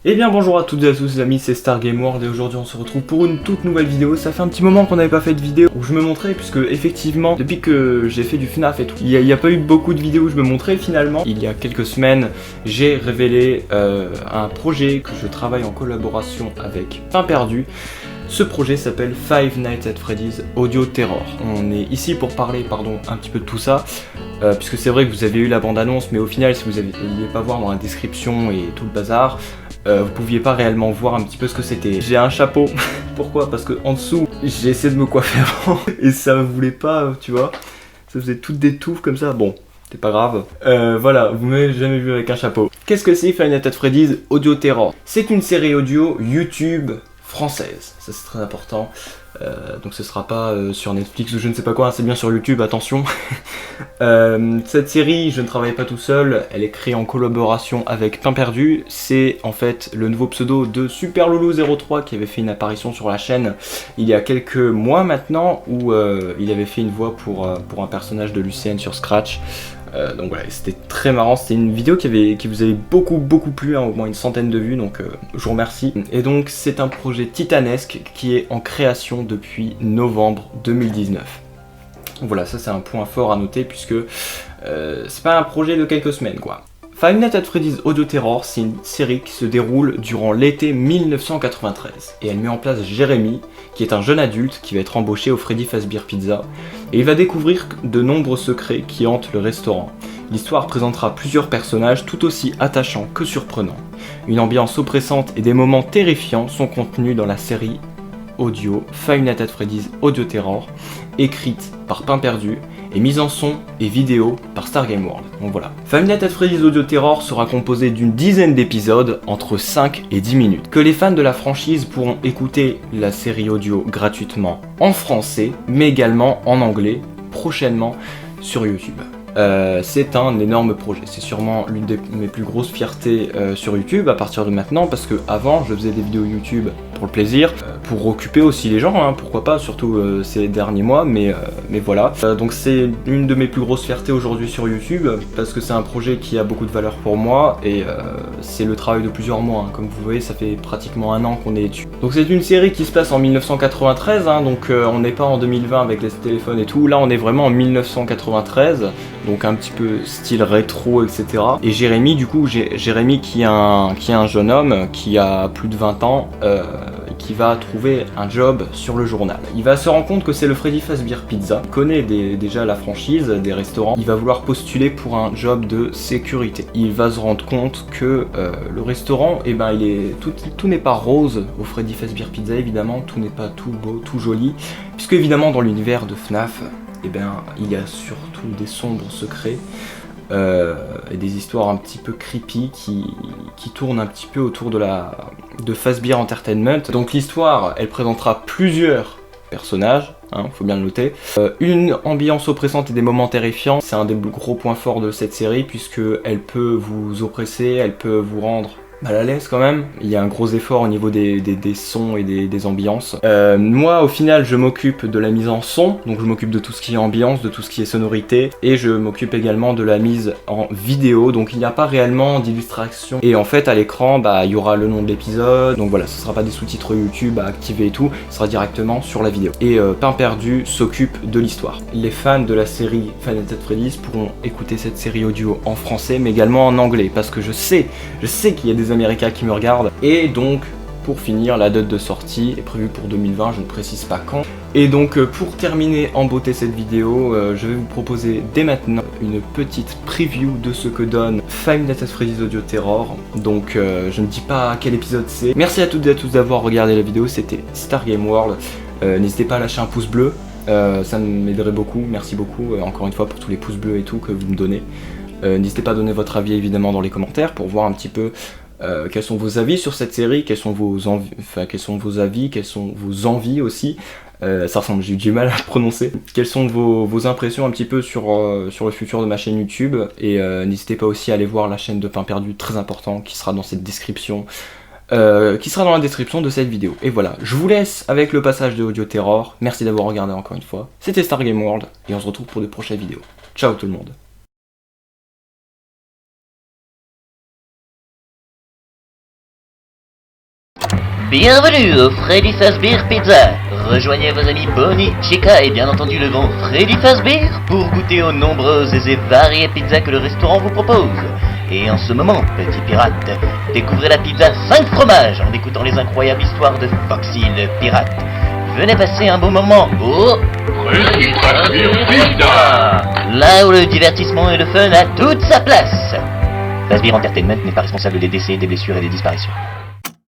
Eh bien bonjour à toutes et à tous les amis, c'est Stargame World et aujourd'hui on se retrouve pour une toute nouvelle vidéo. Ça fait un petit moment qu'on n'avait pas fait de vidéo où je me montrais puisque effectivement depuis que j'ai fait du FNAF et tout, il n'y a pas eu beaucoup de vidéos où je me montrais finalement. Il y a quelques semaines j'ai révélé un projet que je travaille en collaboration avec Pain Perdu. Ce projet s'appelle Five Nights at Freddy's Audio Terror. On est ici pour parler un petit peu de tout ça. Puisque c'est vrai que vous avez eu la bande-annonce, mais au final si vous n'alliez pas voir dans la description et tout le bazar, vous pouviez pas réellement voir un petit peu ce que c'était. J'ai un chapeau. Pourquoi? Parce que en dessous, j'ai essayé de me coiffer avant et ça voulait pas, tu vois. Ça faisait toutes des touffes comme ça. Bon, c'est pas grave. Voilà, vous m'avez jamais vu avec un chapeau. Qu'est-ce que c'est Five Nights at Freddy's Audio Terror? C'est une série audio YouTube française. Ça c'est très important. Donc ce sera pas sur Netflix ou je ne sais pas quoi, c'est bien sur YouTube, attention. Cette série, je ne travaille pas tout seul, elle est créée en collaboration avec Pain Perdu. C'est en fait le nouveau pseudo de SuperLoulou03 qui avait fait une apparition sur la chaîne il y a quelques mois maintenant, où il avait fait une voix pour un personnage de Lucien sur Scratch. Donc voilà, c'était très marrant, c'était une vidéo qui vous avait beaucoup plu, hein, au moins une centaine de vues, donc je vous remercie. Et donc c'est un projet titanesque qui est en création depuis novembre 2019. Voilà, ça c'est un point fort à noter puisque c'est pas un projet de quelques semaines quoi. Five Nights at Freddy's Audio Terror, c'est une série qui se déroule durant l'été 1993 et elle met en place Jérémy, qui est un jeune adulte qui va être embauché au Freddy Fazbear Pizza et il va découvrir de nombreux secrets qui hantent le restaurant. L'histoire présentera plusieurs personnages tout aussi attachants que surprenants. Une ambiance oppressante et des moments terrifiants sont contenus dans la série audio Five Nights at Freddy's Audio Terror, écrite par Pain Perdu et mise en son et vidéo par Stargame World. Donc voilà. Five Nights at Freddy's Audio Terror sera composé d'une dizaine d'épisodes entre 5 et 10 minutes, que les fans de la franchise pourront écouter la série audio gratuitement en français, mais également en anglais, prochainement sur YouTube. C'est un énorme projet, c'est sûrement l'une de mes plus grosses fiertés sur YouTube à partir de maintenant, parce que avant je faisais des vidéos YouTube pour le plaisir, pour occuper aussi les gens, hein, pourquoi pas, surtout ces derniers mois, mais voilà. Donc c'est une de mes plus grosses fiertés aujourd'hui sur YouTube, parce que c'est un projet qui a beaucoup de valeur pour moi, et c'est le travail de plusieurs mois, hein. Comme vous voyez, ça fait pratiquement un an qu'on est dessus. Donc c'est une série qui se passe en 1993, hein, donc on n'est pas en 2020 avec les téléphones et tout, là on est vraiment en 1993, donc un petit peu style rétro, etc. Et Jérémy, du coup, Jérémy qui est un jeune homme qui a plus de 20 ans, qui va trouver un job sur le journal. Il va se rendre compte que c'est le Freddy Fazbear Pizza, il connaît déjà la franchise des restaurants, il va vouloir postuler pour un job de sécurité. Il va se rendre compte que le restaurant, eh ben, tout n'est pas rose au Freddy Fazbear Pizza, évidemment, tout n'est pas tout beau, tout joli, puisque évidemment dans l'univers de FNAF, eh ben, il y a surtout des sombres secrets et des histoires un petit peu creepy qui tournent un petit peu autour de Fazbear Entertainment. Donc l'histoire, elle présentera plusieurs personnages, hein, faut bien le noter. Une ambiance oppressante et des moments terrifiants, c'est un des gros points forts de cette série, puisque elle peut vous oppresser, elle peut vous rendre mal à l'aise quand même. Il y a un gros effort au niveau des sons et des ambiances. Moi au final je m'occupe de la mise en son, donc je m'occupe de tout ce qui est ambiance, de tout ce qui est sonorité, et je m'occupe également de la mise en vidéo, donc il n'y a pas réellement d'illustration. Et en fait à l'écran, bah, il y aura le nom de l'épisode, donc voilà, ce sera pas des sous-titres YouTube à activer et tout, ce sera directement sur la vidéo. Et Pain Perdu s'occupe de l'histoire. Les fans de la série Five Nights at Freddy's pourront écouter cette série audio en français, mais également en anglais, parce que je sais qu'il y a des Américains qui me regardent. Et donc pour finir, la date de sortie est prévue pour 2020, je ne précise pas quand. Et donc pour terminer en beauté cette vidéo, je vais vous proposer dès maintenant une petite preview de ce que donne Five Nights at Freddy's Audio Terror. Donc je ne dis pas quel épisode c'est. Merci à toutes et à tous d'avoir regardé la vidéo, c'était Stargame World. N'hésitez pas à lâcher un pouce bleu, ça m'aiderait beaucoup, merci beaucoup encore une fois pour tous les pouces bleus et tout que vous me donnez. N'hésitez pas à donner votre avis évidemment dans les commentaires pour voir un petit peu quels sont vos avis sur cette série, quels sont vos avis, quelles sont vos envies aussi. Ça ressemble, j'ai eu du mal à le prononcer. Quelles sont vos impressions un petit peu sur le futur de ma chaîne YouTube. Et n'hésitez pas aussi à aller voir la chaîne de Pain Perdu, très important, qui sera dans cette description. Qui sera dans la description de cette vidéo. Et voilà, je vous laisse avec le passage de Audio Terror. Merci d'avoir regardé encore une fois. C'était Stargame World, et on se retrouve pour de prochaines vidéos. Ciao tout le monde. Bienvenue au Freddy Fazbear Pizza. Rejoignez vos amis Bonnie, Chica et bien entendu le grand Freddy Fazbear pour goûter aux nombreuses et variées pizzas que le restaurant vous propose. Et en ce moment, petit pirate, découvrez la pizza 5 fromages en écoutant les incroyables histoires de Foxy le pirate. Venez passer un bon moment au Freddy Fazbear Pizza. Là où le divertissement et le fun a toute sa place. Fazbear Entertainment n'est pas responsable des décès, des blessures et des disparitions.